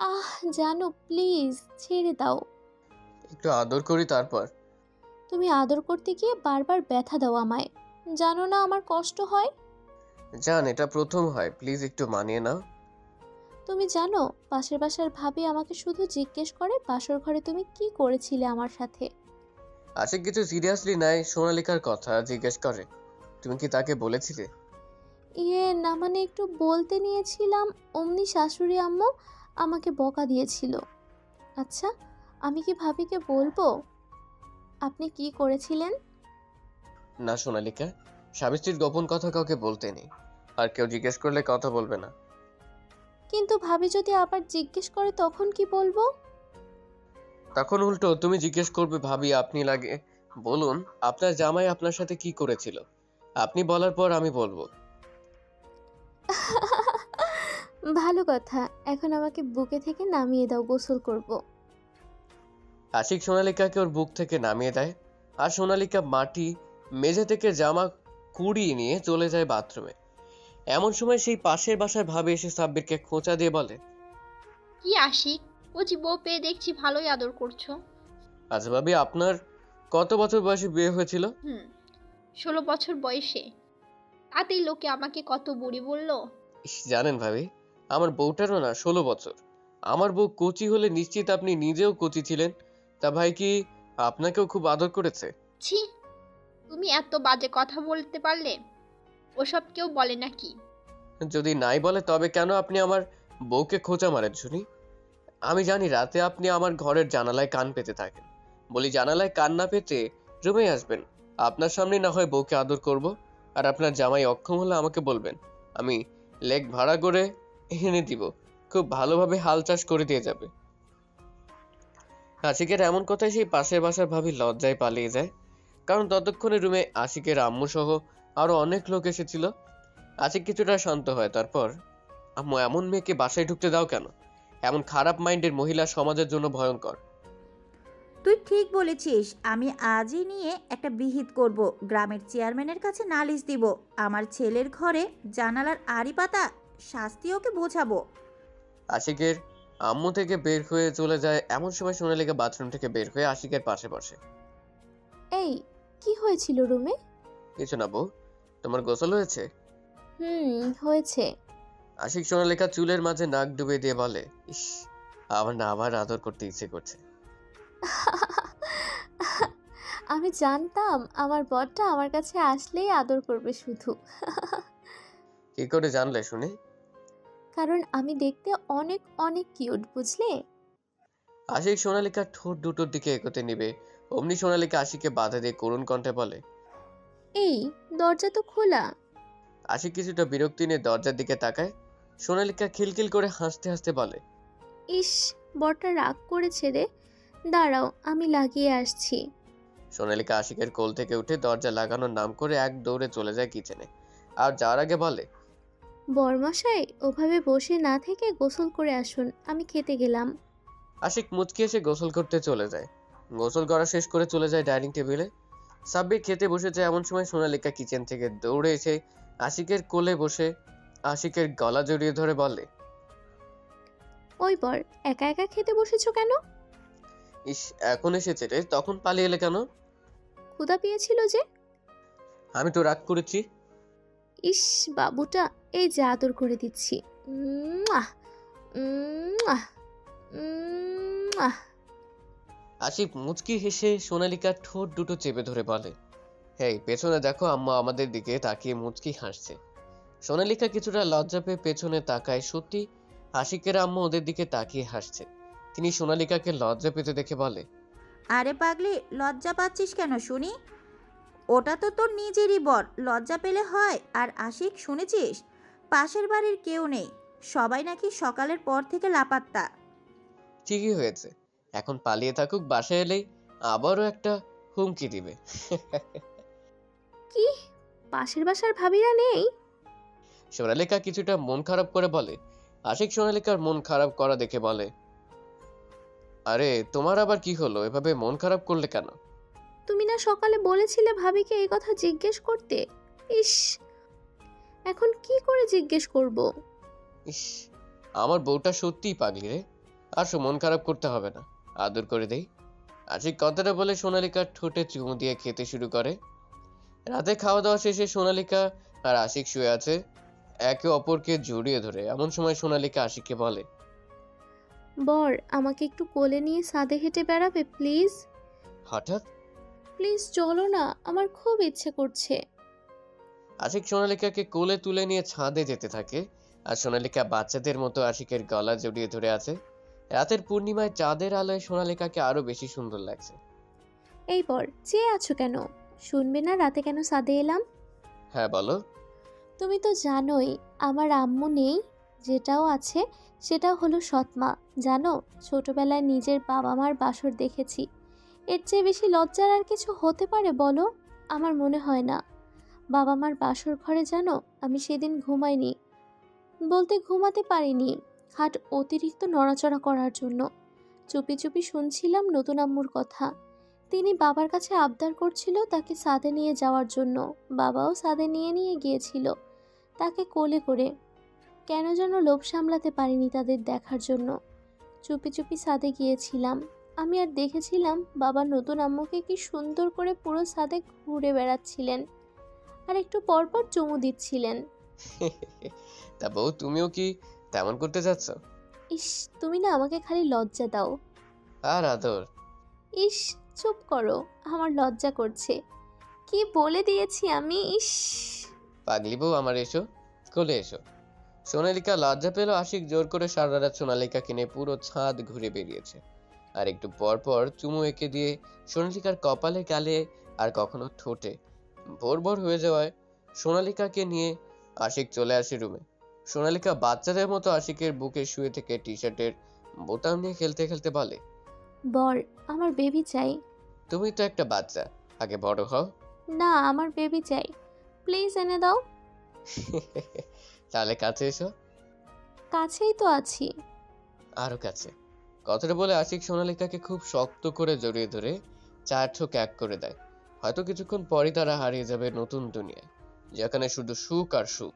আহ জানো, প্লিজ ছেড়ে দাও। একটু আদর করি তারপর। তুমি আদর করতে গিয়ে বারবার ব্যথা দাও আমায়। জানো না আমার কষ্ট হয়। জান, এটা প্রথম হয়, প্লিজ একটু মানিয়ে নাও। তুমি জানো, পাশের বাসার ভাবি আমাকে শুধু জিজ্ঞেস করে বাসর ঘরে তুমি কি করেছিলে আমার সাথে। আশিক কিছু সিরিয়াসলি নাই, সোনালিকার কথা জিজ্ঞেস করে। তুমি কি তাকে বলেছিলে? না মানে একটু বলতে নিয়েছিলাম, অমনি শাশুড়ি আম্মু আমাকে বকা দিয়েছিল। আচ্ছা, আমি কি ভাবিকে বলবো আপনি কি করেছিলেন? না সোনালিকা, স্বামী স্ত্রীর গোপন কথা কাউকে বলতে নেই। আর কেউ জিজ্ঞেস করলে কথা বলবে না। কিন্তু ভাবি যদি আবার জিজ্ঞেস করে তখন কি বলবো? তখন উল্টো তুমি জিজ্ঞেস করবে, ভাবি আপনি লাগে বলুন আপনার জামাই আপনার সাথে কি করেছিল। আপনি বলার পর আমি বলবো। ভালো কথা। এখন আমাকে বুকে থেকে নামিয়ে দাও, গোসল করব। আশিক সোনালিকাকে ওর বুক থেকে নামিয়ে দেয়। আর সোনালিকা মাটি মেঝে থেকে জামা কুড়িয়ে নিয়ে চলে যায় বাথরুমে। এমন সময় সেই পাশের বাসার ভাবি এসে সাব্বিরকে খোঁচা দিয়ে বলে, কি আশিক, কচি বউ পেয়ে দেখছি ভালোই আদর করছো। আচ্ছা ভাবি, আপনার কত বছর বয়সে বিয়ে হয়েছিল? 16 বছর বয়সে। তাতেই লোকে আমাকে কত বুড়ি বললো। জানেন ভাবি, আমার বউটারও না 16 বছর। আমার বউ কচি হলে নিশ্চিত আপনি নিজেও কচি ছিলেন। তা ভাই কি আপনাকেও খুব আদর করেছে? ছি, তুমি এত বাজে কথা বলতে পারলে? ওসব কেউ বলে নাকি? যদি নাই বলে তবে কেন আপনি আমার বউকে খোঁচা মারেন শুনি? আমি জানি রাতে আপনি আমার ঘরের জানালায় কান পেতে থাকেন। বলি জানালায় কান না পেতে রুমে আসবেন। আপনার সামনে না হয় বউকে আদর করব। আর আপনার জামাই অক্ষম হলে আমাকে বলবেন, আমি লেক ভাড়া করে এনে দিব। খুব ভালোভাবে হাল চাষ করে দিয়ে যাবে। আশিকের এমন কথায় সেই পাশের বাসার ভাবি লজ্জায় পালিয়ে যায়। কারণ ততক্ষণে রুমে আশিকের আম্মু সহ আরো অনেক লোক এসেছিল। আশিক কিছুটা শান্ত হয়। তারপর, আম্মু এমন মেয়েকে বাসায় ঢুকতে দাও কেন? এমন খারাপ মাইন্ডের মহিলা সমাজের জন্য ভয়ঙ্কর। তুই ঠিক বলেছিস। আমি আজই নিয়ে একটা বিহিত করব, গ্রামের চেয়ারম্যানের কাছে নালিশ দিব। আমার ছেলের ঘরে জানালার আড়ি পাতা, শাস্তি ওকে বোঝাবো। আশিকের আম্মু থেকে বের হয়ে চলে যায় এমন সময় সোনালিকা বাথরুম থেকে বের হয়ে আশিকের পাশে বসে। এই, কি হয়েছিল রুমে? কিছু না বউ, তোমার গোসল হয়েছে? হয়েছে। আশিক সোনালিকা চুলের মাঝে নাক ডুবে দিয়ে বলে, ইস, আমার না আবার আদর করতে ইচ্ছে করছে। আমি জানতাম আমার বরটা আমার কাছে আসলেই আদর করবে শুধু। কি করে জানলে শুনি? কারণ আমি দেখতে অনেক অনেক কিউট, বুঝলে? আশিক সোনালিকার ঠোঁট দুটোর দিকে এগোতে নিবে, অমনি সোনালিকা আশিককে বাধা দিয়ে করুণ কণ্ঠে বলে। এই, দরজা তো খোলা। আশিক কিছুটা বিরক্তি নিয়ে দরজার দিকে তাকায়। সোনালিকা খিলখিল করে হাসতে হাসতে বলে, ইস, বরটা রাগ করেছে রে। দাঁড়াও, আমি লাগিয়ে আসছি। সোনালিকা আশিকের কোল থেকে উঠে দরজা লাগানোর নাম করে এক দৌড়ে চলে যায় কিচেনে। আর যাওয়ার আগে বলে, বরমশাই, ওভাবে বসে না থেকে গোসল করে আসুন, আমি খেতে গেলাম। আশিক মুচকি এসে গোসল করতে চলে যায়। গোসল করা শেষ করে চলে যায় ডাইনিং টেবিলে। সাব্বির খেতে বসেছে এমন সময় সোনালিকা কিচেন থেকে দৌড়ে এসে আশিকের কোলে বসে আশিকের গলা জড়িয়ে ধরে বলে, ওই বর, একা একা খেতে বসেছো কেন? ইস, এখন এসেছে রে, তখন পালিয়ে এলে কেন? ক্ষুধা পেয়েছিল যে। আমি তো রাগ করেছি। ইস, বাবুটা, এই যে আদর করে দিচ্ছি। মুয়া, মুয়া, মুয়া। আশিক মুচকি হেসে সোনালিকার ঠোঁট দুটো চেপে ধরে বলে, হেই পেছনে দেখো, আম্মা আমাদের দিকে তাকিয়ে মুচকি হাসছে। সোনালিকা কিছুটা লজ্জা পেয়ে পেছনে তাকায়। সত্যি আশিকের আম্মু ওদের দিকে তাকিয়ে হাসছে। তিনি সোনালিকাকে লজ্জা পেতে দেখে বলে, আরে পাগলি, লজ্জা পাচ্ছিস কেন শুনি? ওটা তো তোর নিজেরই বর, লজ্জা পেলে হয়? আর আশিক, শুনেছিস পাশের বাড়ির কেউ নেই, সবাই নাকি সকালের পর থেকে লাপাত্তা। ঠিকই হয়েছে, এখন পালিয়ে থাকুক, বাসায় এলেই আবারও একটা হুমকি দিবে। কি, পাশের বাসার ভাবিরা নেই? সোনালিকা কিছুটা মন খারাপ করে বলে। আশিক সোনালিকার মন খারাপ করা দেখে বলে, আরে তোমার আবার কি হলো, এভাবে মন খারাপ করলে কেন? তুমি না সকালে বলেছিলে ভাবিকে এই কথা জিজ্ঞেস করতে? ইস, এখন কি করে জিজ্ঞেস করব? ইস, আমার বউটা সত্যিই পাগলি রে। আসো, মন খারাপ করতে হবে না, আদর করে দেই। আশিক কথাটা বলে সোনালিকার ঠোঁটে চুমু দিয়ে খেতে শুরু করে। রাতে খাওয়া দাওয়া শেষে সোনালিকা আর আশিক শুয়ে আছে একে অপরকে জড়িয়ে ধরে। এমন সময় সোনালিকা আশিককে বলে, বর, আমাকে একটু কোলে নিয়ে ছাদে হেঁটে বেড়াবে প্লিজ? হঠাৎ? প্লিজ চলো না, আমার খুব ইচ্ছে করছে। আশিক সোনালিকাকে কোলে তুলে নিয়ে ছাদে যেতে থাকে, আর সোনালিকা বাচ্চাদের মতো আশিকের গলা জড়িয়ে ধরে আছে। রাতের পূর্ণিমায় চাঁদের আলোয় সোনালিকাকে আরো বেশি সুন্দর লাগছে। এই বর, চেয়ে আছো কেন? শুনবে না রাতে কেন ছাদে এলাম? হ্যাঁ বলো। তুমি তো জানোই আমার আম্মু নেই, যেটাও আছে সেটাও হলো সৎমা। জানো, ছোটবেলায় নিজের বাবা মার বাসর দেখেছি। এর চেয়ে বেশি লজ্জার আর কিছু হতে পারে বলো? আমার মনে হয় না। বাবা মার বাসর ঘরে জানো আমি সেদিন ঘুমাইনি, বলতে ঘুমাতে পারিনি, খাট অতিরিক্ত নড়াচড়া করার জন্য। চুপি চুপি শুনছিলাম নতুন আম্মুর কথা। তিনি বাবার কাছে আবদার করছিল তাকে ছাদে নিয়ে যাওয়ার জন্য। বাবাও ছাদে নিয়ে নিয়ে গিয়েছিল তাকে কোলে করে। কেন যেন লোভ সামলাতে পারিনি তাদের দেখার জন্য। চুপি চুপি ছাদে গিয়েছিলাম আমি, আর দেখেছিলাম বাবা নতুন আম্মুকে কি সুন্দর করে পুরো ছাদে ঘুরে বেড়াচ্ছিলেন আর একটু পর পর চুমু দিচ্ছিলেন। তা বউ, তুমিও কি তেমন করতে যাচ্ছ? ইস, তুমি না আমাকে খালি লজ্জা দাও। আর আদর? ইস, চুপ করো, আমার লজ্জা করছে। কি বলে দিয়েছি আমি? ইস। পাগলি বউ, আমার এসো, কোলে এসো। সোনালিকা লজ্জা পেল। আশিক জোর করে সারা রাত সোনালিকাকে নিয়ে পুরো ছাদ ঘুরে বেরিয়েছে, আর একটু পর পর চুমু এঁকে দিয়ে সোনালিকার কপালে, গালে আর কখনো ঠোঁটে। ভোর ভোর হয়ে যাওয়ায় সোনালিকাকে নিয়ে আশিক চলে আসে রুমে। সোনালিকা বাচ্চাদের মতো আশিকের বুকে শুয়ে থেকে টি শার্টের বোতাম নিয়ে খেলতে খেলতে বলে, বর, আমার বেবি চাই। তুমি তো একটা বাচ্চা, আগে বড় হও। না, আমার বেবি চাই, প্লিজ এনে দাও। তাহলে কাছে এসো। কাছেই তো আছি। আরো কাছে। কথাটা বলে আশিক সোনালিকাকে খুব শক্ত করে জড়িয়ে ধরে চার চোখ এক করে দেয়। হয়তো কিছুক্ষণ পরই তারা হারিয়ে যাবে নতুন দুনিয়ায়, যেখানে শুধু সুখ আর সুখ।